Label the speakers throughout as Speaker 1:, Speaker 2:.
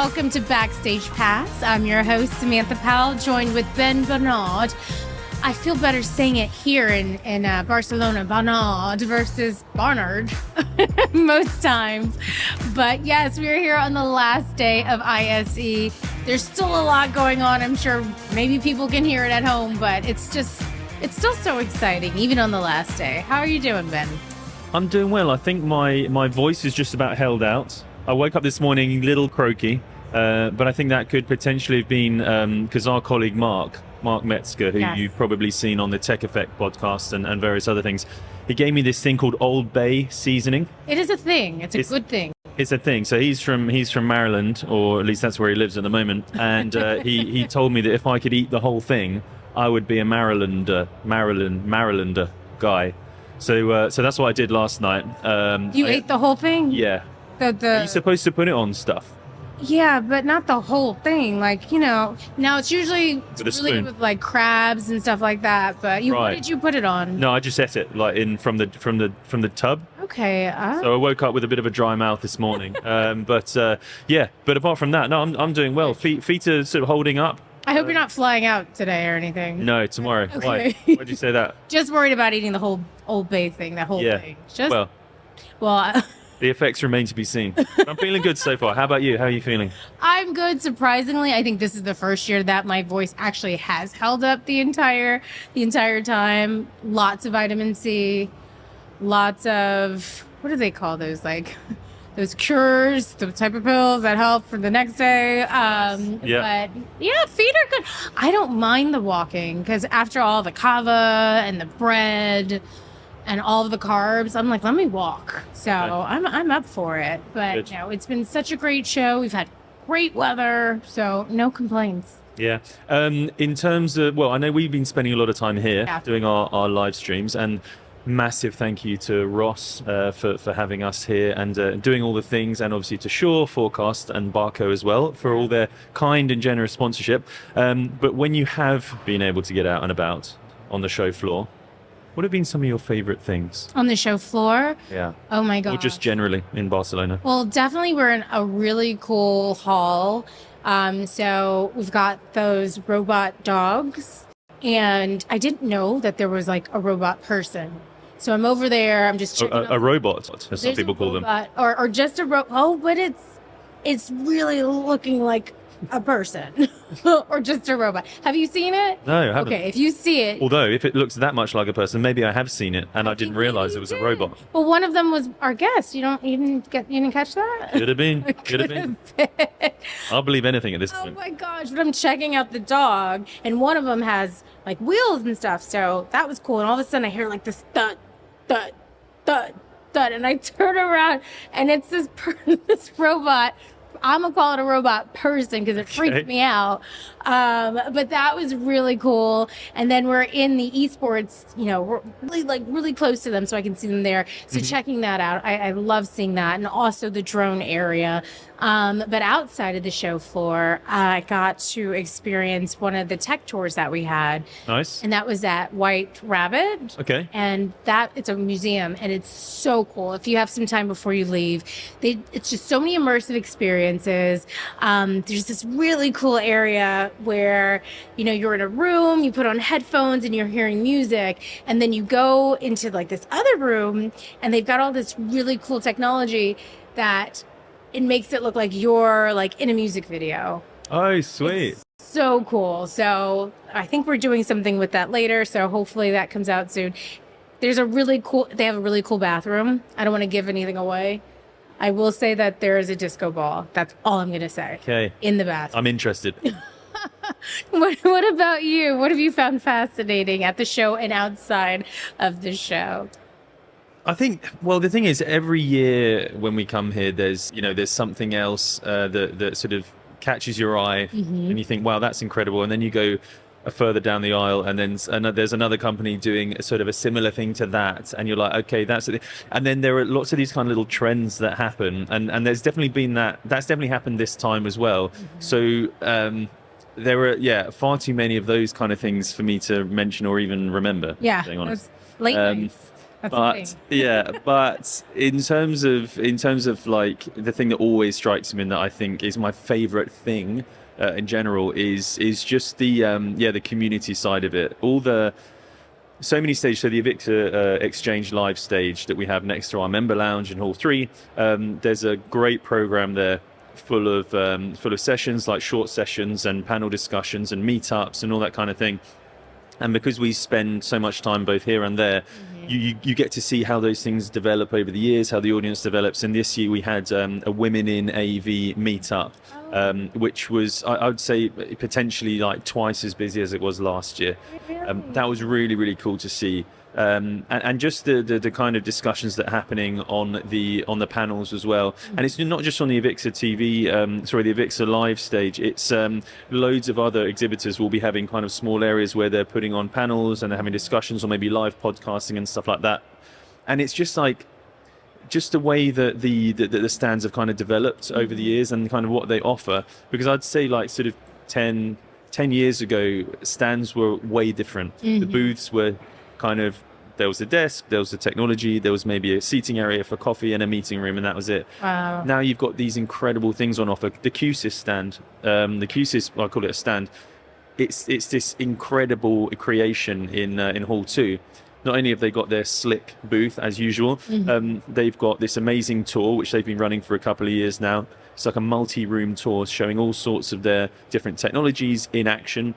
Speaker 1: welcome to Backstage Pass. I'm your host, Samantha Powell, joined with Barnard. I feel better saying it here in Barcelona, Barnard versus Barnard most times. But yes, we're here on the last day of ISE. There's still a lot going on. I'm sure maybe people can hear it at home, but it's still so exciting, even on the last day. How are you doing, Ben?
Speaker 2: I'm doing well. I think my voice is just about held out. I woke up this morning a little croaky, but I think that could potentially have been because our colleague Mark Metzger, who
Speaker 1: Yes.
Speaker 2: you've probably seen on the Tech Effect podcast and various other things, he gave me this thing called Old Bay seasoning.
Speaker 1: It is a thing. It's a good thing.
Speaker 2: It's a thing. So he's from Maryland, or at least that's where he lives at the moment. And he told me that if I could eat the whole thing, I would be a Marylander guy. So that's what I did last night.
Speaker 1: You ate the whole thing?
Speaker 2: Yeah. Are you supposed to put it on stuff?
Speaker 1: Yeah, but not the whole thing. Like, now it's usually
Speaker 2: With a spoon.
Speaker 1: with like crabs and stuff like that. But what
Speaker 2: Right.
Speaker 1: did you put it on?
Speaker 2: No, I just ate it like from the tub.
Speaker 1: Okay.
Speaker 2: So I woke up with a bit of a dry mouth this morning. But apart from that, no, I'm doing well. Feet are sort of holding up.
Speaker 1: I hope you're not flying out today or anything.
Speaker 2: No, tomorrow.
Speaker 1: Okay.
Speaker 2: Why? Why'd you say that?
Speaker 1: Just worried about eating the whole Old Bay thing, that whole thing. Well,
Speaker 2: The effects remain to be seen. But I'm feeling good so far. How about you? How are you feeling?
Speaker 1: I'm good. Surprisingly, I think this is the first year that my voice actually has held up the entire time. Lots of vitamin C, lots of, what do they call those? Like those cures, the type of pills that help for the next day. But yeah, feet are good. I don't mind the walking because after all the kava and the bread and all of the carbs, I'm like, let me walk. So I'm up for it. But it's been such a great show. We've had great weather, so no complaints.
Speaker 2: Yeah. In terms of, I know we've been spending a lot of time here doing our live streams, and massive thank you to Ross for having us here and doing all the things, and obviously to Shaw, Forecast and Barco as well for all their kind and generous sponsorship. But when you have been able to get out and about on the show floor, what have been some of your favorite things?
Speaker 1: On the show floor?
Speaker 2: Yeah.
Speaker 1: Oh my God.
Speaker 2: Or just generally in Barcelona?
Speaker 1: Well, definitely we're in a really cool hall. So we've got those robot dogs, and I didn't know that there was like a robot person. So I'm over there, I'm just checking
Speaker 2: a robot, as some people call them.
Speaker 1: Or just a robot. Oh, but it's really looking like a person or just a robot. Have you seen it?
Speaker 2: No, I haven't.
Speaker 1: Okay, if you see it.
Speaker 2: Although, if it looks that much like a person, maybe I have seen it and I didn't realize it was a robot.
Speaker 1: Well, one of them was our guest. You didn't catch that?
Speaker 2: Could have been. Could have been. I'll believe anything at this point.
Speaker 1: Oh my gosh, but I'm checking out the dog, and one of them has like wheels and stuff, so that was cool. And all of a sudden I hear like this thud, thud, thud, thud, and I turn around and it's this robot. I'm gonna call it a robot person because it freaked me out. But that was really cool. And then we're in the esports, we're really close to them, so I can see them there. So checking that out, I love seeing that, and also the drone area. But outside of the show floor, I got to experience one of the tech tours that we had.
Speaker 2: Nice.
Speaker 1: And that was at White Rabbit.
Speaker 2: Okay.
Speaker 1: And it's a museum, and it's so cool. If you have some time before you leave, it's just so many immersive experiences. There's this really cool area where, you're in a room, you put on headphones and you're hearing music, and then you go into like this other room and they've got all this really cool technology that it makes it look like you're like in a music video.
Speaker 2: Oh, sweet.
Speaker 1: It's so cool. So I think we're doing something with that later. So hopefully that comes out soon. They have a really cool bathroom. I don't want to give anything away. I will say that there is a disco ball. That's all I'm going to say.
Speaker 2: Okay.
Speaker 1: In the bathroom.
Speaker 2: I'm interested.
Speaker 1: What about you? What have you found fascinating at the show and outside of the show?
Speaker 2: I think, the thing is, every year when we come here, there's something else that sort of catches your eye, and you think, wow, that's incredible. And then you go further down the aisle, and then there's another company doing sort of a similar thing to that, and you're like, okay, that's it. And then there are lots of these kind of little trends that happen, and there's definitely been that's definitely happened this time as well. So there were far too many of those kind of things for me to mention or even remember.
Speaker 1: Yeah,
Speaker 2: being honest.
Speaker 1: late nights. That's the
Speaker 2: But
Speaker 1: thing.
Speaker 2: yeah, but in terms of like the thing that always strikes me and that I think is my favorite thing in general is just the community side of it. So many stages. So the AVIXA Exchange live stage that we have next to our member lounge in Hall 3. There's a great program there full of sessions, like short sessions and panel discussions and meetups and all that kind of thing. And because we spend so much time both here and there, you get to see how those things develop over the years, how the audience develops. And this year we had a Women in AV meetup, which was, I would say, potentially like twice as busy as it was last year. That was really, really cool to see. And just the kind of discussions that are happening on the panels as well. And it's not just on the AVIXA TV, the AVIXA live stage. It's loads of other exhibitors will be having kind of small areas where they're putting on panels and they're having discussions or maybe live podcasting and stuff like that. And it's just the way that the stands have kind of developed over the years and kind of what they offer. Because I'd say like sort of 10 years ago, stands were way different. The booths were kind of, there was a desk, there was the technology, there was maybe a seating area for coffee and a meeting room, and that was it.
Speaker 1: Wow.
Speaker 2: Now you've got these incredible things on offer. The QSIS stand, the QSIS, I call it a stand. It's this incredible creation in Hall 2. Not only have they got their slick booth as usual, they've got this amazing tour which they've been running for a couple of years now. It's like a multi-room tour showing all sorts of their different technologies in action,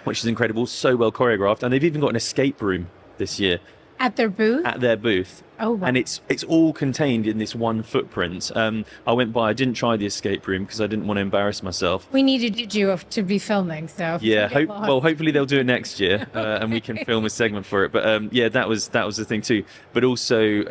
Speaker 2: which is incredible, so well choreographed. And they've even got an escape room this year.
Speaker 1: At their booth?
Speaker 2: At their booth.
Speaker 1: Oh, wow.
Speaker 2: And it's all contained in this one footprint. I went by, I didn't try the escape room because I didn't want to embarrass myself.
Speaker 1: We needed you to be filming, so...
Speaker 2: Yeah, hopefully they'll do it next year and we can film a segment for it. But that was the thing too. But also,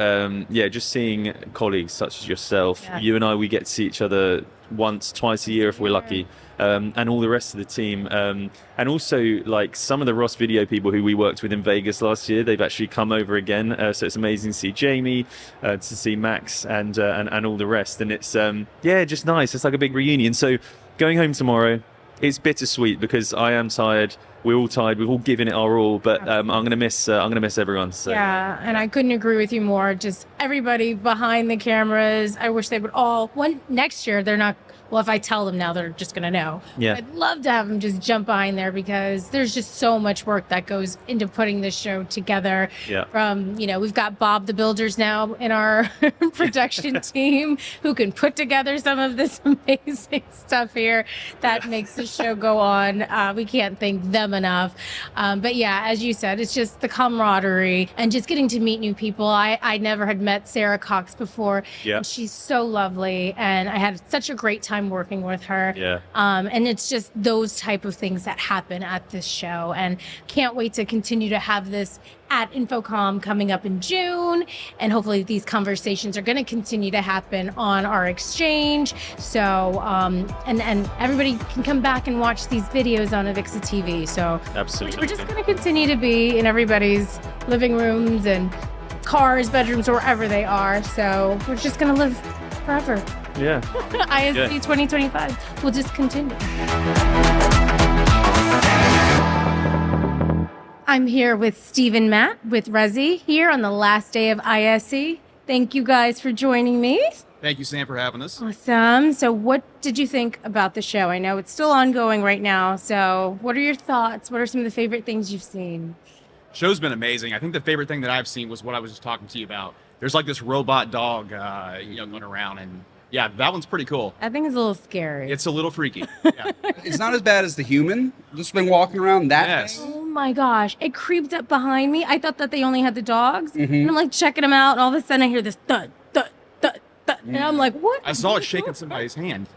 Speaker 2: just seeing colleagues such as yourself, you and I, we get to see each other once, twice a year if we're lucky. And all the rest of the team. And also, like, some of the Ross Video people who we worked with in Vegas last year, they've actually come over again. So it's amazing to see Jamie, to see Max, and all the rest. And it's, just nice. It's like a big reunion. So going home tomorrow, it's bittersweet because I am tired. We're all tired. We've all given it our all, but I'm gonna miss everyone. So.
Speaker 1: Yeah, and I couldn't agree with you more. Just everybody behind the cameras. I wish they would all. Next year, they're not. Well, if I tell them now, they're just going to know.
Speaker 2: Yeah.
Speaker 1: I'd love to have them just jump behind there because there's just so much work that goes into putting this show together.
Speaker 2: Yeah.
Speaker 1: From, we've got Bob the Builders now in our production team who can put together some of this amazing stuff here that makes the show go on. We can't thank them enough. But yeah, as you said, it's just the camaraderie and just getting to meet new people. I never had met Sarah Cox before.
Speaker 2: Yeah.
Speaker 1: And she's so lovely. And I had such a great time working with her.
Speaker 2: Yeah.
Speaker 1: And it's just those type of things that happen at this show, and can't wait to continue to have this at Infocom coming up in June, and hopefully these conversations are going to continue to happen on our exchange. So and everybody can come back and watch these videos on AVIXA TV. So
Speaker 2: absolutely,
Speaker 1: we're just going to continue to be in everybody's living rooms and cars, bedrooms, or wherever they are. So we're just going to live forever.
Speaker 2: Yeah.
Speaker 1: ISE 2025 will just continue. I'm here with Steve and Matt with Resi here on the last day of ISE. Thank you guys for joining me.
Speaker 3: Thank you, Sam, for having us.
Speaker 1: Awesome. So what did you think about the show? I know it's still ongoing right now. So what are your thoughts? What are some of the favorite things you've seen?
Speaker 3: Show's been amazing. I think the favorite thing that I've seen was what I was just talking to you about. There's like this robot dog, going around, and yeah, that one's pretty cool.
Speaker 1: I think it's a little scary.
Speaker 3: It's a little freaky. Yeah.
Speaker 4: It's not as bad as the human just been walking around that
Speaker 3: Yes.
Speaker 4: thing.
Speaker 1: Oh my gosh, it creeped up behind me. I thought that they only had the dogs. And I'm like checking them out, and all of a sudden I hear this thud, thud, thud, thud. And I'm like, what?
Speaker 3: I saw it shaking somebody's hand.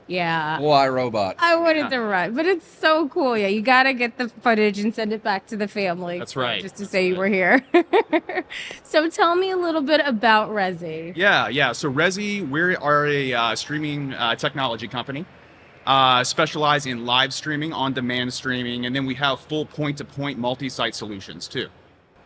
Speaker 1: Yeah.
Speaker 4: Full eye robot.
Speaker 1: I wanted to run, but it's so cool. Yeah, you got to get the footage and send it back to the family.
Speaker 3: That's right.
Speaker 1: Just to say you were here. So tell me a little bit about Resi.
Speaker 3: Yeah. So Resi, we are a streaming technology company. Specialize in live streaming, on-demand streaming, and then we have full point-to-point multi-site solutions too.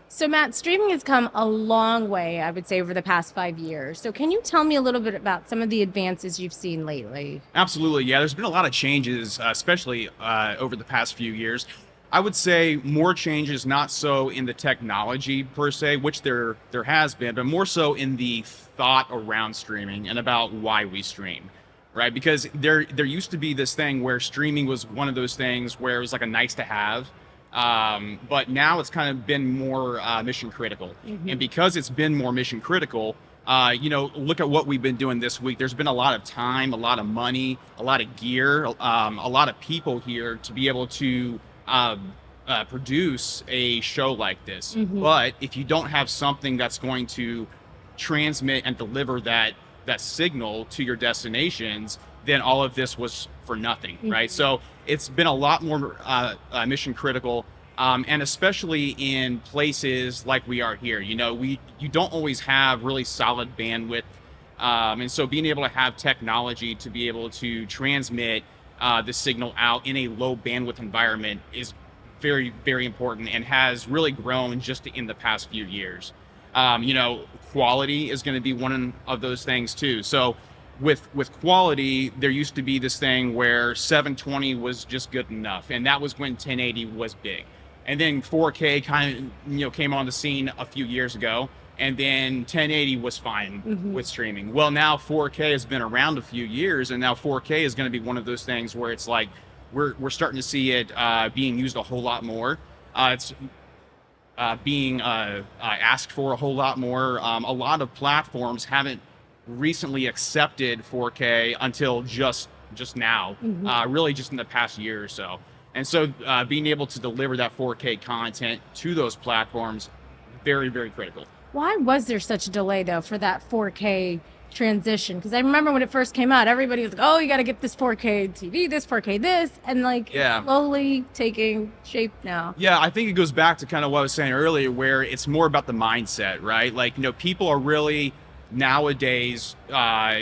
Speaker 1: So Matt, streaming has come a long way, I would say, over the past 5 years. So can you tell me a little bit about some of the advances you've seen lately?
Speaker 3: Absolutely, yeah. There's been a lot of changes, especially over the past few years. I would say more changes, not so in the technology per se, which there has been, but more so in the thought around streaming and about why we stream, right? Because there used to be this thing where streaming was one of those things where it was like a nice to have, but now it's kind of been more mission critical. And because it's been more mission critical, you know, look at what we've been doing this week. There's been a lot of time, a lot of money, a lot of gear, a lot of people here to be able to produce a show like this. But if you don't have something that's going to transmit and deliver that signal to your destinations, then all of this was for nothing, right? So it's been a lot more mission critical, and especially in places like we are here. You know, you don't always have really solid bandwidth, and so being able to have technology to be able to transmit the signal out in a low bandwidth environment is very, very important, and has really grown just in the past few years. You know, quality is going to be one of those things too. So with quality, there used to be this thing where 720 was just good enough, and that was when 1080 was big. And then 4K kind of, you know, came on the scene a few years ago, and then 1080 was fine with streaming. Well, now 4K has been around a few years, and now 4K is going to be one of those things where it's like we're starting to see it being used a whole lot more. It's being asked for a whole lot more. A lot of platforms haven't recently accepted 4K until just now, really just in the past year or so. And so being able to deliver that 4K content to those platforms, very, very critical.
Speaker 1: Why was there such a delay, though, for that 4K transition? Because I remember when it first came out, everybody was like, oh, you got to get this 4K TV, this 4K this, and like it's slowly taking shape now.
Speaker 3: Yeah, I think it goes back to kind of what I was saying earlier, where it's more about the mindset, right? Like, you know, people are really nowadays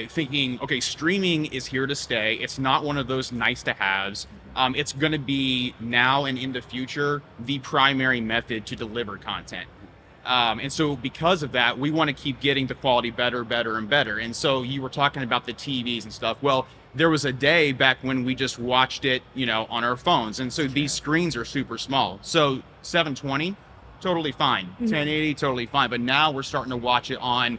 Speaker 3: thinking, okay, streaming is here to stay. It's not one of those nice to haves. It's going to be now and in the future the primary method to deliver content. And so because of that, we want to keep getting the quality better, better, and better. And so you were talking about the TVs and stuff. Well, there was a day back when we just watched it, you know, on our phones. And so these screens are super small. So 720, totally fine. 1080, totally fine. But now we're starting to watch it on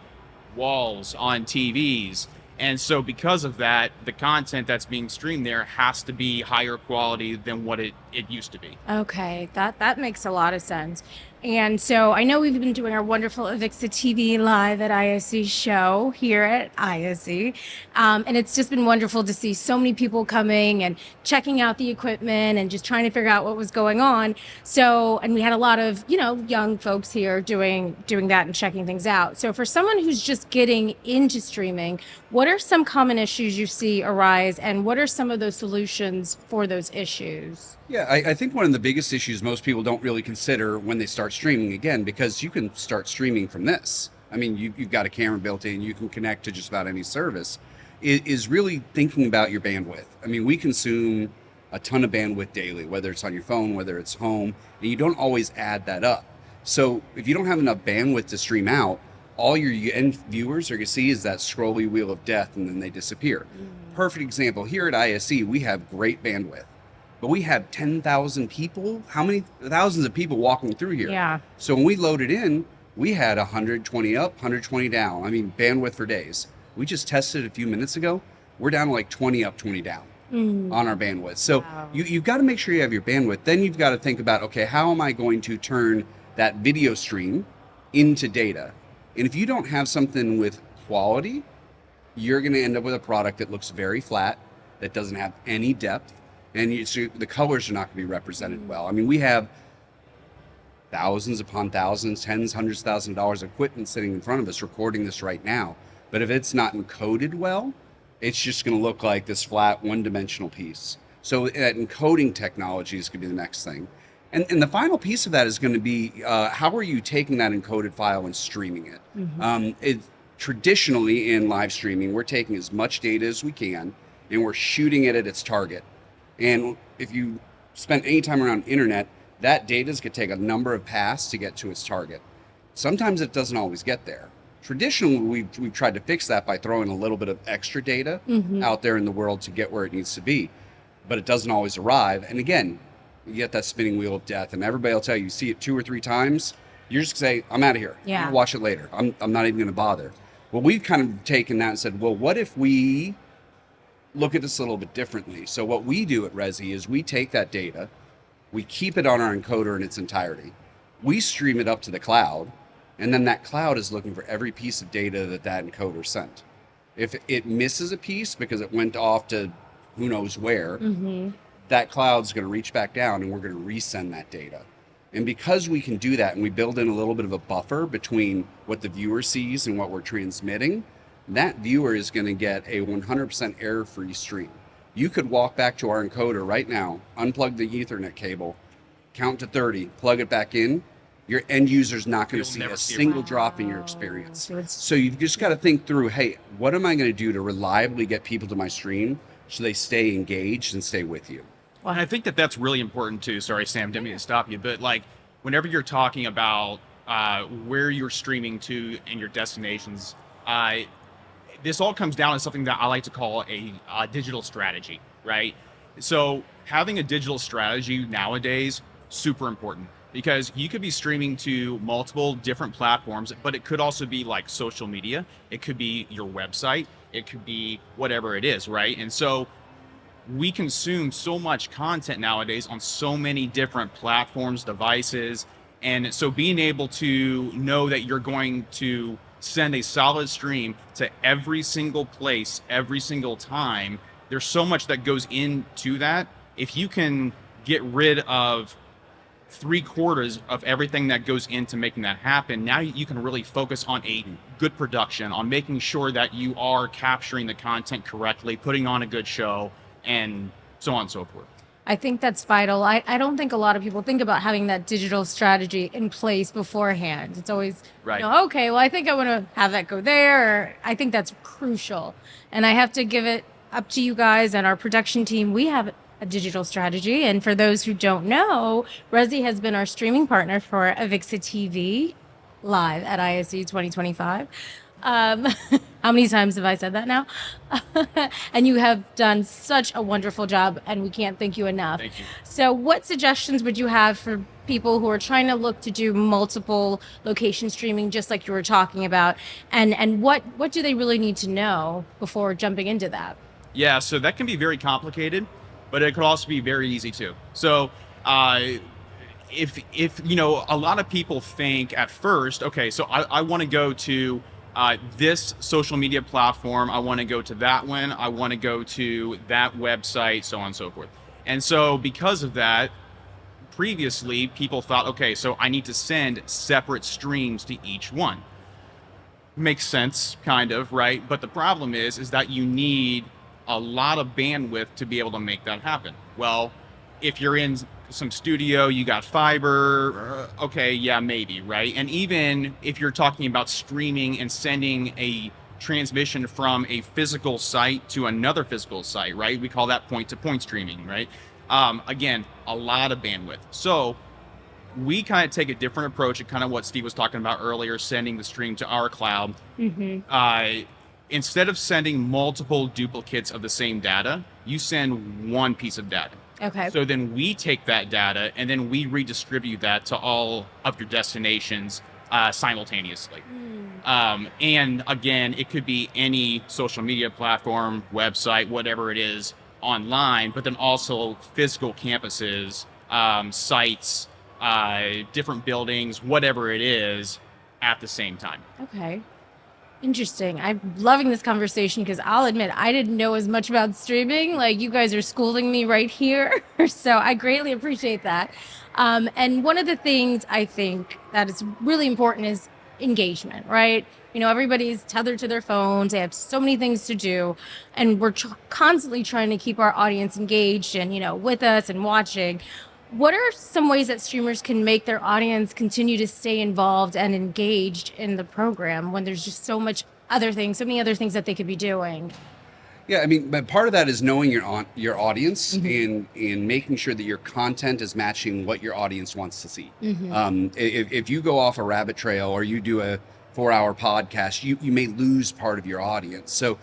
Speaker 3: walls, on TVs. And so because of that, the content that's being streamed there has to be higher quality than what it used to be.
Speaker 1: Okay, that makes a lot of sense. And so I know we've been doing our wonderful AVIXA TV Live at ISE show here at ISE. And it's just been wonderful to see so many people coming and checking out the equipment and just trying to figure out what was going on. So, and we had a lot of, you know, young folks here doing that and checking things out. So for someone who's just getting into streaming, what are some common issues you see arise, and what are some of those solutions for those issues?
Speaker 4: Yeah, I think one of the biggest issues most people don't really consider when they start streaming, again, because you can start streaming from this. I mean, you've got a camera built in, you can connect to just about any service, is really thinking about your bandwidth. I mean, we consume a ton of bandwidth daily, whether it's on your phone, whether it's home, and you don't always add that up. So if you don't have enough bandwidth to stream out, all your end viewers are going to see is that scrolly wheel of death, and then they disappear. Perfect example, here at ISE, we have great bandwidth. But we have 10,000 people. How many thousands of people walking through here? Yeah. So when we loaded in, we had 120 up, 120 down. I mean, bandwidth for days. We just tested a few minutes ago. We're down to like 20 up, 20 down on our bandwidth. So you've got to make sure you have your bandwidth. Then you've got to think about, okay, how am I going to turn that video stream into data? And if you don't have something with quality, you're going to end up with a product that looks very flat, that doesn't have any depth. And so the colors are not going to be represented well. I mean, we have thousands upon thousands, tens, hundreds of thousands of dollars of equipment sitting in front of us recording this right now. But if it's not encoded well, it's just going to look like this flat one-dimensional piece. So that encoding technology is going to be the next thing. And the final piece of that is going to be how are you taking that encoded file and streaming it? Traditionally in live streaming, we're taking as much data as we can and we're shooting it at its target. And if you spend any time around internet, that data is going to take a number of passes to get to its target. Sometimes it doesn't always get there. Traditionally, we've tried to fix that by throwing a little bit of extra data out there in the world to get where it needs to be, but it doesn't always arrive. And again, You get that spinning wheel of death, and everybody will tell you, see it 2 or 3 times, you're just gonna say, I'm out of here.
Speaker 1: Yeah.
Speaker 4: I'll watch it later. I'm not even gonna bother. Well, we've kind of taken that and said, well, what if we look at this a little bit differently? So what we do at Resi is we take that data, we keep it on our encoder in its entirety, we stream it up to the cloud, and then that cloud is looking for every piece of data that encoder sent. If it misses a piece because it went off to who knows where, that cloud's going to reach back down and we're going to resend that data. And because we can do that and we build in a little bit of a buffer between what the viewer sees and what we're transmitting, that viewer is going to get a 100% error-free stream. You could walk back to our encoder right now, unplug the Ethernet cable, count to 30, plug it back in. Your end user's not going to see a single drop in your experience. So you've just got to think through, hey, what am I going to do to reliably get people to my stream so they stay engaged and stay with you?
Speaker 3: Well, and I think that that's really important too. Sorry, Sam, didn't mean to stop you, but like whenever you're talking about where you're streaming to and your destinations, this all comes down to something that I like to call a digital strategy, right? So having a digital strategy nowadays, super important, because you could be streaming to multiple different platforms, but it could also be like social media. It could be your website. It could be whatever it is, right? And so we consume so much content nowadays on so many different platforms, devices. And so being able to know that you're going to send a solid stream to every single place, every single time, there's so much that goes into that. If you can get rid of 3/4 of everything that goes into making that happen, now you can really focus on a good production, on making sure that you are capturing the content correctly, putting on a good show, and so on and so forth.
Speaker 1: I think that's vital. I don't think a lot of people think about having that digital strategy in place beforehand. It's always,
Speaker 3: right.
Speaker 1: Okay, well, I think I want to have that go there. Or I think that's crucial. And I have to give it up to you guys and our production team. We have a digital strategy. And for those who don't know, Resi has been our streaming partner for AVIXA TV live at ISE 2025. How many times have I said that now? And you have done such a wonderful job, and we can't thank you enough.
Speaker 3: Thank you.
Speaker 1: So what suggestions would you have for people who are trying to look to do multiple location streaming, just like you were talking about? And what do they really need to know before jumping into that?
Speaker 3: Yeah, so that can be very complicated, but it could also be very easy too. So if you know, a lot of people think at first, okay, so I want to go to this social media platform, I want to go to that one, I want to go to that website, so on and so forth. And so because of that, previously people thought, okay, so I need to send separate streams to each one. Makes sense, kind of, right? But the problem is that you need a lot of bandwidth to be able to make that happen. Well, if you're in some studio, you got fiber, okay, yeah, maybe, right? And even if you're talking about streaming and sending a transmission from a physical site to another physical site, right? We call that point-to-point streaming, right? Again, a lot of bandwidth. So we kind of take a different approach at kind of what Steve was talking about earlier, sending the stream to our cloud. Instead of sending multiple duplicates of the same data, you send one piece of data.
Speaker 1: Okay.
Speaker 3: So then we take that data and then we redistribute that to all of your destinations simultaneously. And again, it could be any social media platform, website, whatever it is online, but then also physical campuses, sites, different buildings, whatever it is at the same time.
Speaker 1: Okay. Interesting. I'm loving this conversation because I'll admit I didn't know as much about streaming. Like, you guys are schooling me right here. So I greatly appreciate that. And one of the things I think that is really important is engagement, right? You know, everybody's tethered to their phones. They have so many things to do. And we're constantly trying to keep our audience engaged and, you know, with us and watching. What are some ways that streamers can make their audience continue to stay involved and engaged in the program when there's just so many other things that they could be doing?
Speaker 4: Yeah, I mean, but part of that is knowing your audience and making sure that your content is matching what your audience wants to see. If you go off a rabbit trail or you do a 4-hour podcast, you may lose part of your audience. So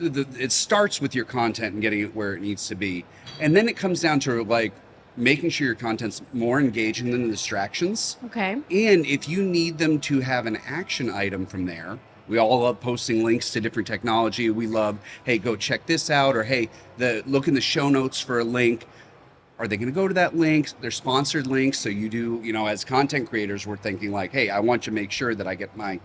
Speaker 4: it starts with your content and getting it where it needs to be. And then it comes down to, like, making sure your content's more engaging than the distractions.
Speaker 1: Okay.
Speaker 4: And if you need them to have an action item from there, we all love posting links to different technology. We love, hey, go check this out, or hey, look in the show notes for a link. Are they going to go to that link? They're sponsored links. So you do, as content creators, we're thinking like, hey, I want to make sure that I get my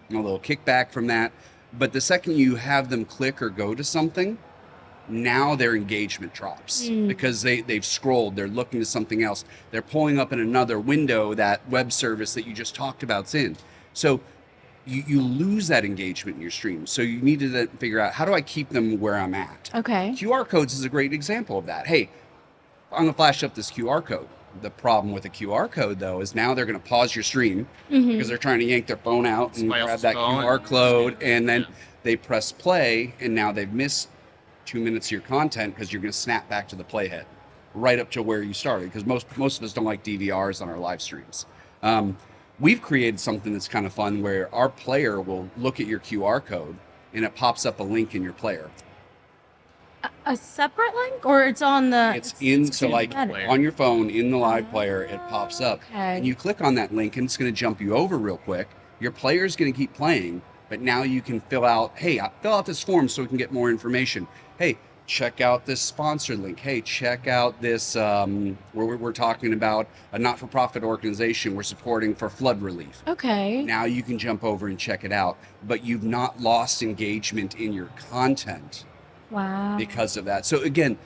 Speaker 4: little kickback from that. But the second you have them click or go to something, now their engagement drops because they've scrolled, they're looking to something else. They're pulling up in another window that web service that you just talked about's in. So you lose that engagement in your stream. So you need to then figure out, how do I keep them where I'm at?
Speaker 1: Okay.
Speaker 4: QR codes is a great example of that. Hey, I'm going to flash up this QR code. The problem with a QR code, though, is now they're going to pause your stream because they're trying to yank their phone out and grab that QR code, and then they press play, and now they've missed 2 minutes of your content because you're going to snap back to the playhead right up to where you started, because most of us don't like DVRs on our live streams. We've created something that's kind of fun where our player will look at your QR code and it pops up a link in your player.
Speaker 1: A separate link, or it's on the?
Speaker 4: So like on your phone in the live player, it pops up,
Speaker 1: okay.
Speaker 4: and you click on that link, and it's going to jump you over real quick. Your player's going to keep playing, but now you can fill out this form so we can get more information. Hey, check out this sponsored link. Hey, check out this where we're talking about a not-for-profit organization we're supporting for flood relief.
Speaker 1: Okay.
Speaker 4: Now you can jump over and check it out, but you've not lost engagement in your content.
Speaker 1: Wow.
Speaker 4: Because of that. So again,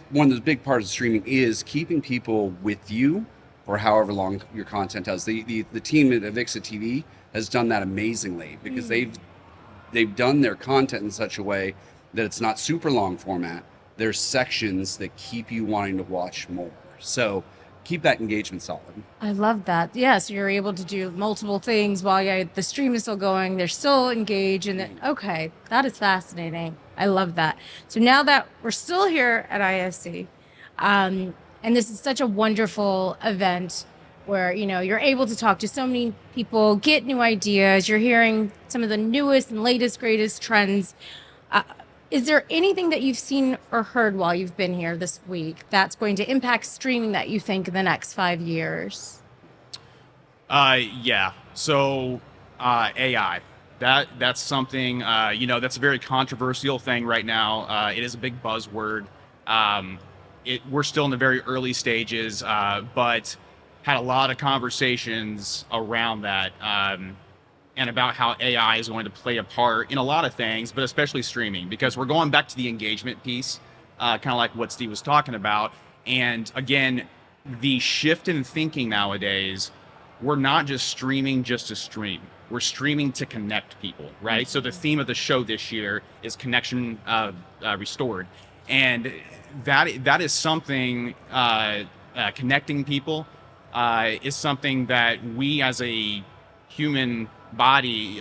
Speaker 4: one of the big parts of streaming is keeping people with you for however long your content does. The team at AVIXA TV has done that amazingly because they've done their content in such a way that it's not super long format. There's sections that keep you wanting to watch more. So keep that engagement solid. I
Speaker 1: love that. Yes, you're able to do multiple things while the stream is still going. They're still engaged. Okay, that is fascinating. I love that. So now that we're still here at ISE, and this is such a wonderful event where, you're able to talk to so many people, get new ideas. You're hearing some of the newest and latest, greatest trends. Is there anything that you've seen or heard while you've been here this week that's going to impact streaming that you think in the next 5 years?
Speaker 3: Yeah. So AI. That's something, that's a very controversial thing right now. It is a big buzzword. We're still in the very early stages, but had a lot of conversations around that. And about how AI is going to play a part in a lot of things, but especially streaming, because we're going back to the engagement piece, kind of like what Steve was talking about. And again, the shift in thinking nowadays, we're not just streaming just to stream. We're streaming to connect people, right? So the theme of the show this year is connection restored. And that is something, connecting people is something that we as a human body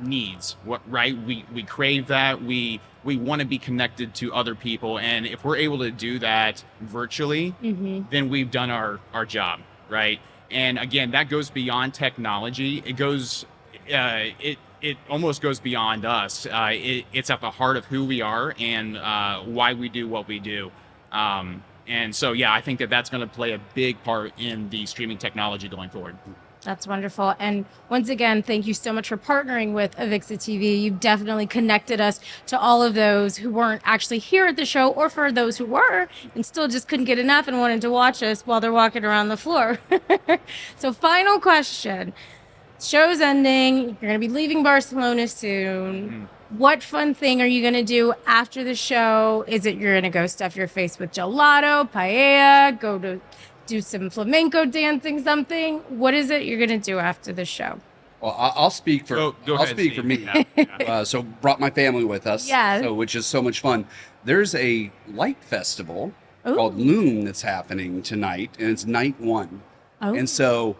Speaker 3: needs, right? We crave that. We want to be connected to other people, and if we're able to do that virtually, then we've done our job, right? And again, that goes beyond technology. It goes it almost goes beyond us. It's at the heart of who we are and why we do what we do. And so yeah, I think that's going to play a big part in the streaming technology going forward.
Speaker 1: That's wonderful. And once again, thank you so much for partnering with AVIXA TV. You've definitely connected us to all of those who weren't actually here at the show, or for those who were and still just couldn't get enough and wanted to watch us while they're walking around the floor. So final question. Show's ending. You're going to be leaving Barcelona soon. What fun thing are you going to do after the show? Is it you're going to go stuff your face with gelato, paella, go to do some flamenco dancing, something? What is it you're going to do after the show?
Speaker 4: Well, I'll speak for
Speaker 3: I'll speak
Speaker 4: for me. So brought my family with us, which is so much fun. There's a light festival called Loom that's happening tonight, and it's night one. And so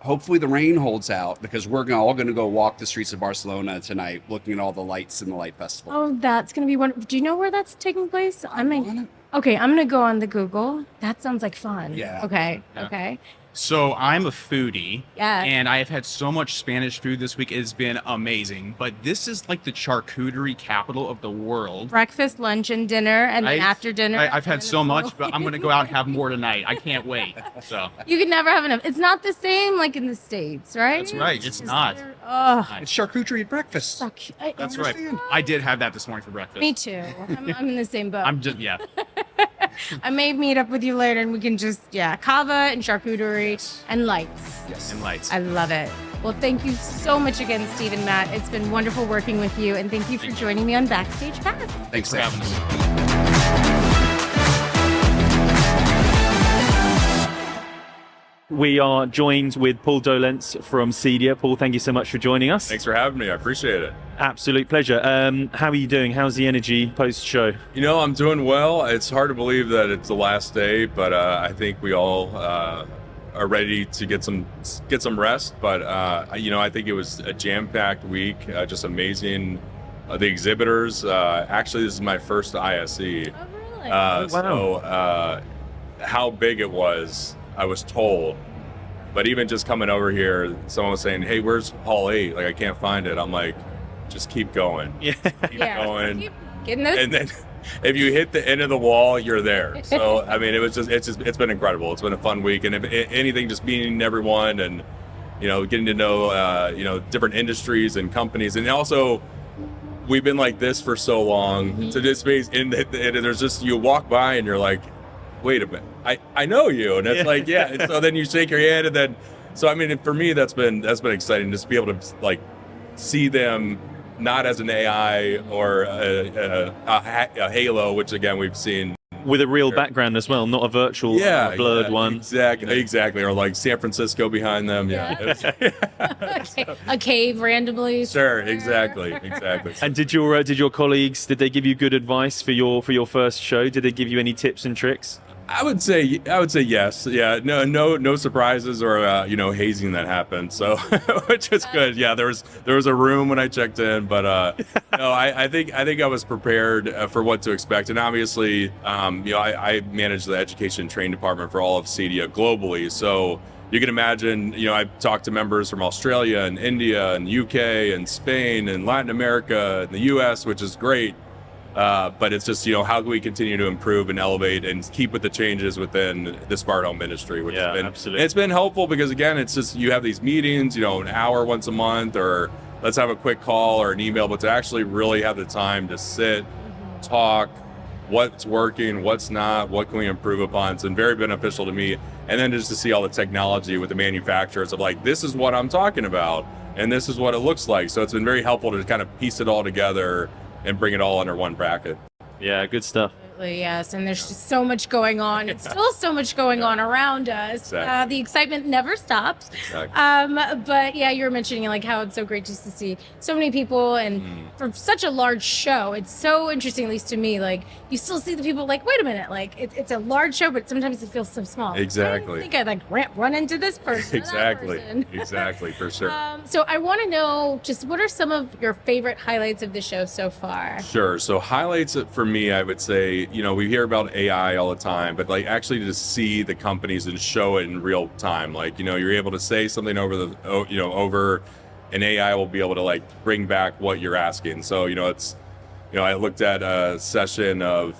Speaker 4: hopefully the rain holds out, because we're all going to go walk the streets of Barcelona tonight looking at all the lights in the light festival.
Speaker 1: Oh, that's going to be wonderful. Do you know where that's taking place? Okay, I'm going to go on the Google. That sounds like fun.
Speaker 4: Yeah.
Speaker 1: Okay.
Speaker 3: So I'm a foodie,
Speaker 1: Yes.
Speaker 3: and I have had so much Spanish food this week. It's been amazing. But this is like the charcuterie capital of the world.
Speaker 1: Breakfast, lunch, and dinner, and then after dinner.
Speaker 3: I've had so much, but I'm going to go out and have more tonight. I can't wait. So
Speaker 1: You can never have enough. It's not the same like in the States, right?
Speaker 3: That's right. It's
Speaker 1: just
Speaker 3: not.
Speaker 1: Oh,
Speaker 4: It's charcuterie at breakfast.
Speaker 3: that's right. I did have that this morning for breakfast.
Speaker 1: me too. I'm in the same boat.
Speaker 3: I'm just, yeah.
Speaker 1: I may meet up with you later and we can just, kava and charcuterie and lights.
Speaker 4: Yes.
Speaker 3: And lights.
Speaker 1: I love it. Well, thank you so much again, Steve and Matt. It's been wonderful working with you, and thank you for joining me on Backstage Pass.
Speaker 4: Thanks
Speaker 3: for having us.
Speaker 2: We are joined with Paul Dolenc from CEDIA. Paul, thank you so much for joining us.
Speaker 5: Thanks for having me. I appreciate it.
Speaker 2: Absolute pleasure. How are you doing? How's the energy post-show?
Speaker 5: You know, I'm doing well. It's hard to believe that it's the last day, but I think we all are ready to get some rest. But you know, I think it was a jam-packed week, just amazing. The exhibitors. Actually, this is my first ISE.
Speaker 1: Oh, really?
Speaker 2: wow.
Speaker 5: So how big it was, I was told. But even just coming over here, someone was saying, "Hey, where's Hall 8? Like, I can't find it." I'm like, just keep going.
Speaker 2: Yeah.
Speaker 5: Keep going.
Speaker 1: Keep getting this.
Speaker 5: And then if you hit the end of the wall, you're there. So I mean, it's been incredible. It's been a fun week, and if anything, just meeting everyone and, you know, getting to know you know, different industries and companies, and also we've been like this for so long. To this space, and there's just, you walk by and you're like, wait a minute, I know you, and it's like, yeah. And so then you shake your hand, and then, so I mean, for me, that's been exciting, just to be able to like see them not as an AI or a halo, which again we've seen
Speaker 2: With a real background as well, not a virtual blurred one.
Speaker 5: exactly, or like San Francisco behind them.
Speaker 1: A cave randomly.
Speaker 5: Sure, exactly.
Speaker 2: And did your colleagues, did they give you good advice for your first show? Did they give you any tips and tricks?
Speaker 5: I would say yes. Yeah, no surprises or you know, hazing that happened. So, which is good. Yeah, there was a room when I checked in, but no, I think I was prepared for what to expect. And obviously, you know, I manage the education and training department for all of CEDIA globally. So you can imagine, you know, I've talked to members from Australia and India and UK and Spain and Latin America and the US, which is great. But it's just, you know, how can we continue to improve and elevate and keep with the changes within the smart home industry, which has been,
Speaker 2: absolutely.
Speaker 5: It's been helpful because, again, it's just, you have these meetings, you know, an hour once a month, or let's have a quick call or an email, but to actually really have the time to sit, talk, what's working, what's not, what can we improve upon. It's been very beneficial to me. And then just to see all the technology with the manufacturers of like, this is what I'm talking about, and this is what it looks like. So it's been very helpful to kind of piece it all together and bring it all under one bracket.
Speaker 2: Yeah, good stuff.
Speaker 1: Yes, and there's just so much going on. It's still so much going on around us.
Speaker 5: Exactly.
Speaker 1: The excitement never stops.
Speaker 5: Exactly.
Speaker 1: But yeah, you were mentioning like how it's so great just to see so many people, and for such a large show, it's so interesting, at least to me. Like, you still see the people like, wait a minute, like it's a large show, but sometimes it feels so small.
Speaker 5: Exactly.
Speaker 1: I think I'd like run into this person. or that
Speaker 5: Exactly.
Speaker 1: person.
Speaker 5: Exactly, for sure.
Speaker 1: So I want to know, just what are some of your favorite highlights of the show so far?
Speaker 5: Sure. So highlights for me, I would say, you know, we hear about AI all the time, but like actually to see the companies and show it in real time, like, you know, you're able to say something over an AI will be able to like bring back what you're asking. So, you know, it's, you know, I looked at a session of,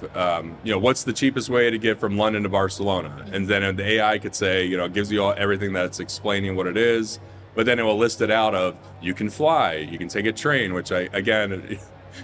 Speaker 5: you know, what's the cheapest way to get from London to Barcelona? And then the AI could say, you know, it gives you everything that's explaining what it is, but then it will list it out of, you can fly, you can take a train, which again,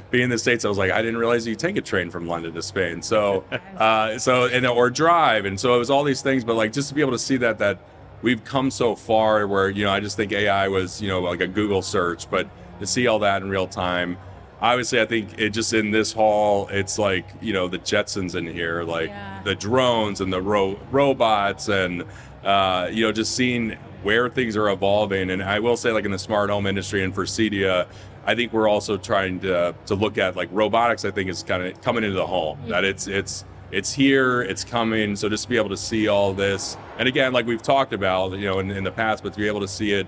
Speaker 5: being in the States, I was like, I didn't realize you take a train from London to Spain. So, or drive. And so it was all these things, but like, just to be able to see that we've come so far where, you know, I just think AI was, you know, like a Google search, but to see all that in real time, obviously, I think it just in this hall, it's like, you know, the Jetsons in here, like the drones and the robots and, you know, just seeing where things are evolving. And I will say, like in the smart home industry and for CEDIA, I think we're also trying to look at like robotics. I think is kind of coming into the home, that it's here, it's coming. So just to be able to see all this, and again, like we've talked about, you know, in the past, but to be able to see it,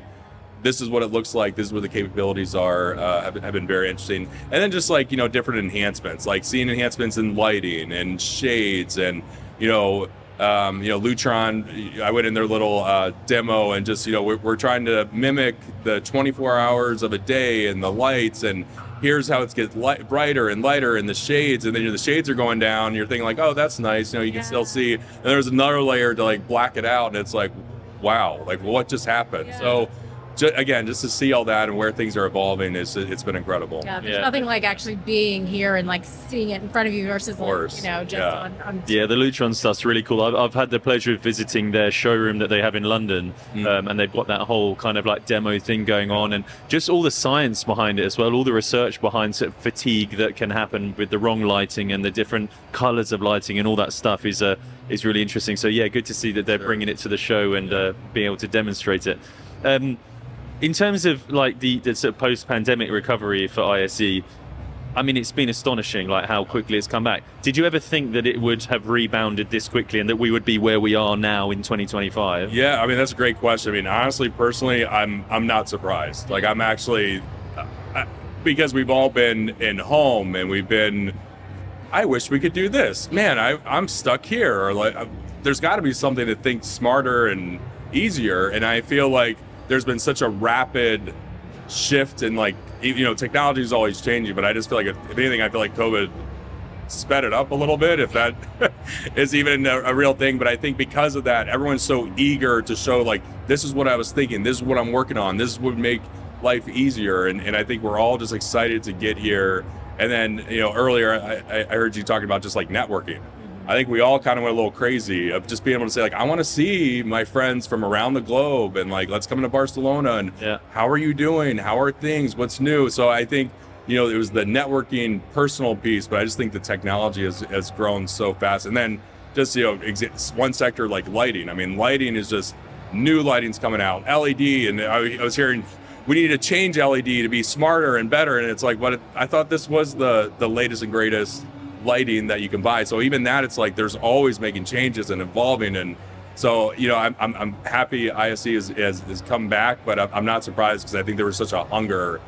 Speaker 5: this is what it looks like, this is what the capabilities are, have been very interesting. And then just like, you know, different enhancements, like seeing enhancements in lighting and shades and, you know, Lutron, I went in their little demo and just, we're trying to mimic the 24 hours of a day and the lights, and here's how it gets brighter and lighter in the shades, and then the shades are going down, and you're thinking like, oh, that's nice, you can still see, and there's another layer to like black it out, and it's like, wow, like what just happened?
Speaker 1: Yeah.
Speaker 5: So again, just to see all that and where things are evolving, it's been incredible.
Speaker 1: Yeah, there's nothing like actually being here and like seeing it in front of you versus like, just on
Speaker 2: Yeah, the Lutron stuff's really cool. I've had the pleasure of visiting their showroom that they have in London, and they've got that whole kind of like demo thing going on, and just all the science behind it as well, all the research behind sort of fatigue that can happen with the wrong lighting and the different colors of lighting and all that stuff is really interesting. So yeah, good to see that they're bringing it to the show and being able to demonstrate it. In terms of like the sort of post-pandemic recovery for ISE, I mean, it's been astonishing, like how quickly it's come back. Did you ever think that it would have rebounded this quickly and that we would be where we are now in 2025?
Speaker 5: Yeah, I mean, that's a great question. I mean, honestly, personally, I'm not surprised. Like, I'm actually, because we've all been in home and we've been, I wish we could do this. Man, I'm stuck here. Or like, there's got to be something to think smarter and easier. And I feel like there's been such a rapid shift in like, technology is always changing, but I just feel like if anything, I feel like COVID sped it up a little bit, if that is even a real thing. But I think because of that, everyone's so eager to show like, this is what I was thinking, this is what I'm working on, this would make life easier. And I think we're all just excited to get here. And then, earlier I heard you talking about just like networking. I think we all kind of went a little crazy of just being able to say like, I want to see my friends from around the globe, and like, let's come to Barcelona, and how are you doing? How are things? What's new? So I think, it was the networking personal piece, but I just think the technology has grown so fast. And then just, one sector like lighting. I mean, lighting is just, new lighting's coming out, LED. And I was hearing, we need to change LED to be smarter and better. And it's like, I thought this was the latest and greatest lighting that you can buy. So even that, it's like there's always making changes and evolving. And so I'm happy ISE has come back, but I'm not surprised, because I think there was such a hunger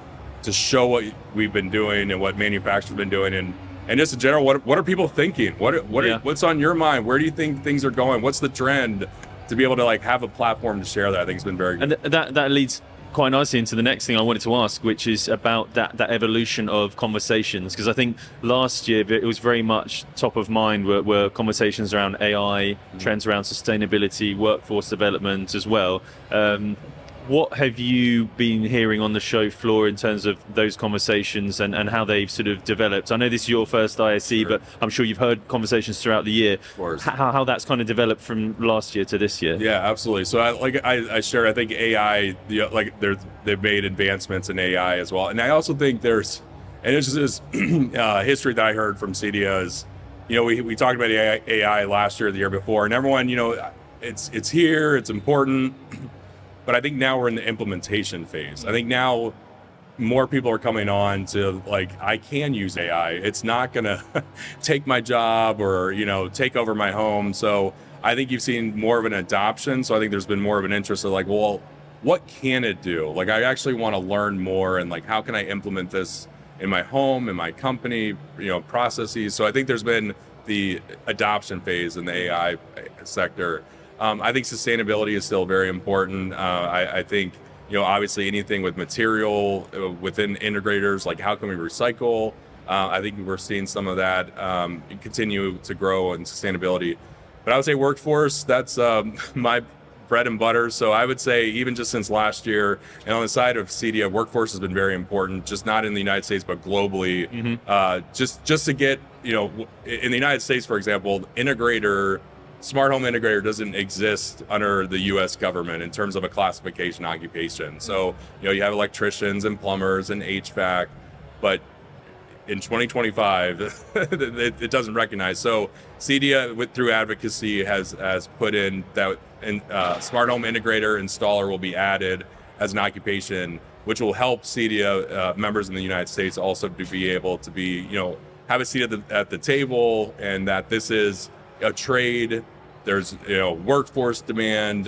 Speaker 5: to show what we've been doing and what manufacturers have been doing, and just in general, what are people thinking, what's on your mind, where do you think things are going, what's the trend, to be able to like have a platform to share that, I think has been very good.
Speaker 2: And that leads quite nicely into the next thing I wanted to ask, which is about that evolution of conversations, because I think last year it was very much top of mind were conversations around AI, trends around sustainability, workforce development as well. What have you been hearing on the show floor in terms of those conversations and how they've sort of developed? I know this is your first ISE, but I'm sure you've heard conversations throughout the year.
Speaker 5: Of course.
Speaker 2: How that's kind of developed from last year to this year.
Speaker 5: Yeah, absolutely. So I shared, I think AI, they've made advancements in AI as well. And I also think there's, and it's just this history that I heard from CEDIA is, we talked about AI last year, the year before, and everyone, it's here, it's important. But I think now we're in the implementation phase. I think now more people are coming on to like, I can use AI. It's not gonna take my job or, take over my home. So I think you've seen more of an adoption. So I think there's been more of an interest of like, well, what can it do? Like, I actually want to learn more, and like, how can I implement this in my home, in my company, processes. So I think there's been the adoption phase in the AI sector. I think sustainability is still very important. I think, obviously anything with material within integrators, like how can we recycle? I think we're seeing some of that continue to grow in sustainability. But I would say workforce, that's my bread and butter. So I would say even just since last year, and on the side of CEDIA, workforce has been very important, just not in the United States, but globally. Just to get, in the United States, for example, smart home integrator doesn't exist under the U.S. government in terms of a classification occupation. So, you have electricians and plumbers and HVAC, but in 2025, it doesn't recognize. So CEDIA, through advocacy, has put in that smart home integrator installer will be added as an occupation, which will help CEDIA members in the United States also to be able to be, have a seat at the table, and that this is a trade. There's workforce demand,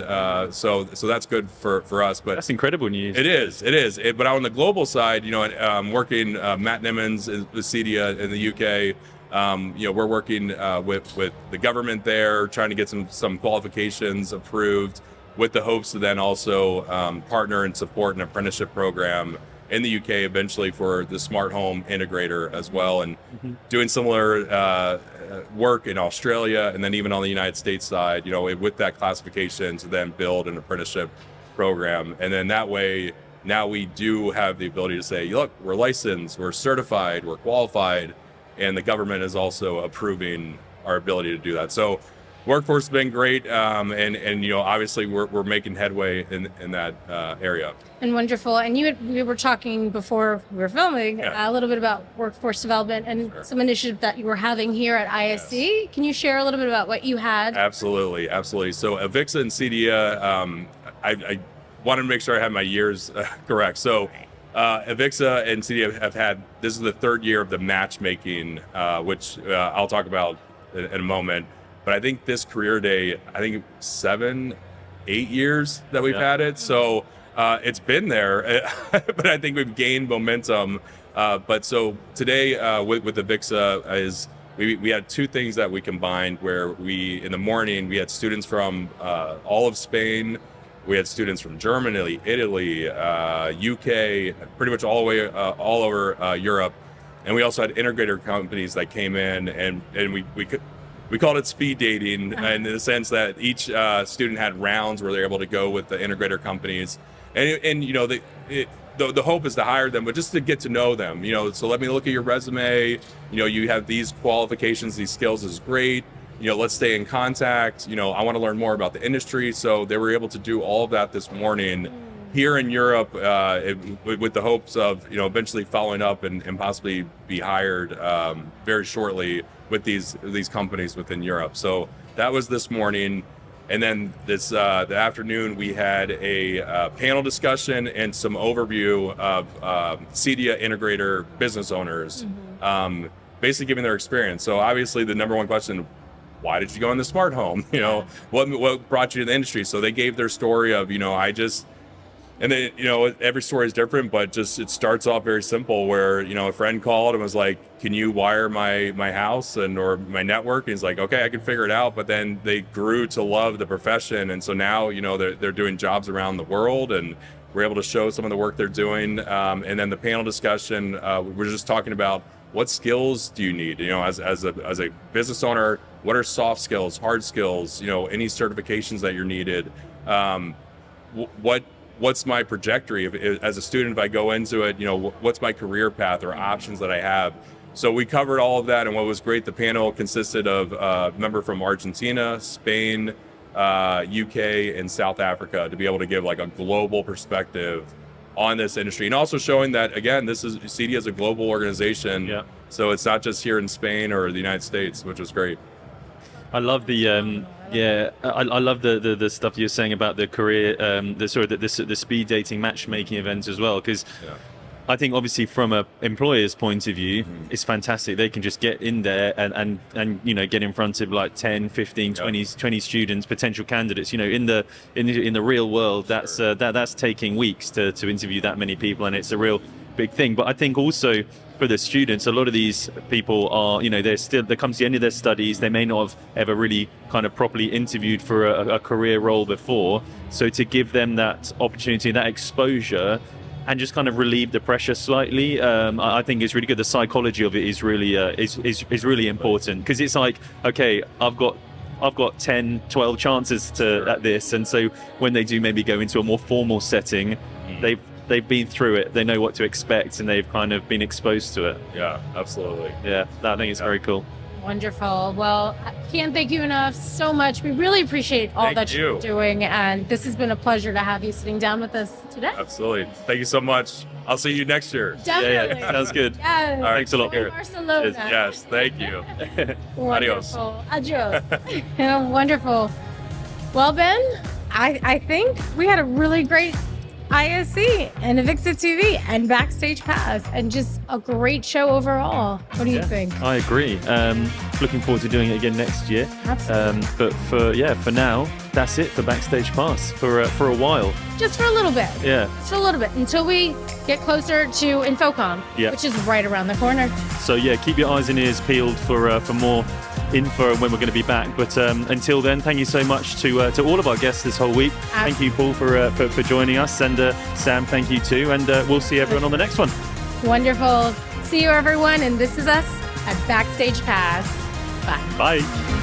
Speaker 5: so that's good for us. But
Speaker 2: that's incredible news.
Speaker 5: It is. But on the global side, I'm working Matt Nimmons with CEDIA in the UK, We're working with the government there, trying to get some qualifications approved, with the hopes to then also partner and support an apprenticeship program in the UK eventually for the smart home integrator as well, and doing similar work in Australia, and then even on the United States side, with that classification to then build an apprenticeship program. And then that way, now we do have the ability to say, look, we're licensed, we're certified, we're qualified, and the government is also approving our ability to do that. So workforce has been great, and obviously we're making headway in that area.
Speaker 1: And wonderful. And we were talking before we were filming a little bit about workforce development and some initiative that you were having here at ISE. Yes. Can you share a little bit about what you had?
Speaker 5: Absolutely. So AVIXA and CEDIA, I wanted to make sure I had my years correct. So AVIXA and CEDIA have had, this is the third year of the matchmaking, which I'll talk about in a moment. But I think this career day, 7-8 years that we've had it. So it's been there, but I think we've gained momentum. But so today with AVIXA is we had two things that we combined, where in the morning we had students from all of Spain, we had students from Germany, Italy, UK, pretty much all the way all over Europe, and we also had integrator companies that came in, and we called it speed dating, in the sense that each student had rounds where they're able to go with the integrator companies, and the hope is to hire them, but just to get to know them. So let me look at your resume. You have these qualifications, these skills is great. Let's stay in contact. I want to learn more about the industry. So they were able to do all of that this morning here in Europe, with the hopes of eventually following up and possibly be hired very shortly with these companies within Europe. So that was this morning, and then the afternoon we had a panel discussion and some overview of CEDIA integrator business owners, basically giving their experience. So obviously the number one question: why did you go in the smart home? What brought you to the industry? So they gave their story of and then, every story is different, but it starts off very simple, where, a friend called and was like, can you wire my house or my network? And he's like, okay, I can figure it out. But then they grew to love the profession. And so now, they're doing jobs around the world, and we're able to show some of the work they're doing. And then the panel discussion, we're just talking about what skills do you need? As a business owner, what are soft skills, hard skills, any certifications that you're needed? What's my trajectory as a student? If I go into it, what's my career path or options that I have? So we covered all of that, and what was great, the panel consisted of a member from Argentina, Spain, UK, and South Africa, to be able to give like a global perspective on this industry, and also showing that, again, CEDIA is a global organization. Yeah. So it's not just here in Spain or the United States, which was great.
Speaker 2: I love the I love the stuff you're saying about the career, the speed dating matchmaking events as well, because I think obviously from an employer's point of view, it's fantastic. They can just get in there and get in front of like 10, 15, 20 students, potential candidates. In the real world, that's taking weeks to interview that many people, and it's a real big thing. But I think also for the students, a lot of these people are, they come to the end of their studies. They may not have ever really kind of properly interviewed for a career role before. So to give them that opportunity, that exposure, and just kind of relieve the pressure slightly, I think it's really good. The psychology of it is really is really important, because it's like, okay, I've got 10, 12 chances at this, and so when they do maybe go into a more formal setting, they've been through it, they know what to expect, and they've kind of been exposed to it.
Speaker 5: Yeah, absolutely.
Speaker 2: Yeah, I think it's very cool.
Speaker 1: Wonderful. Well, I can't thank you enough so much. We really appreciate all that you're doing, and this has been a pleasure to have you sitting down with us today.
Speaker 5: Absolutely. Thank you so much. I'll see you next year.
Speaker 1: Definitely.
Speaker 2: Yeah. Sounds good.
Speaker 1: Yes.
Speaker 2: All right, thanks a lot.
Speaker 1: Barcelona.
Speaker 5: Yes, thank you.
Speaker 1: Adios. Adios. Wonderful. Well, Ben, I think we had a really great ISE and AVIXA TV and Backstage Pass, and just a great show overall. What do you think?
Speaker 2: I agree. Looking forward to doing it again next year.
Speaker 1: Absolutely.
Speaker 2: But for now, that's it for Backstage Pass for a while.
Speaker 1: Just for a little bit.
Speaker 2: Yeah.
Speaker 1: Just for a little bit until we get closer to InfoComm, which is right around the corner.
Speaker 2: So yeah, keep your eyes and ears peeled for more info when we're going to be back. But until then, thank you so much to all of our guests this whole week. Thank you, Paul, for joining us, and Sam, thank you too. And we'll see everyone on the next one.
Speaker 1: Wonderful. See you, everyone. And this is us at Backstage Pass. Bye.
Speaker 2: Bye.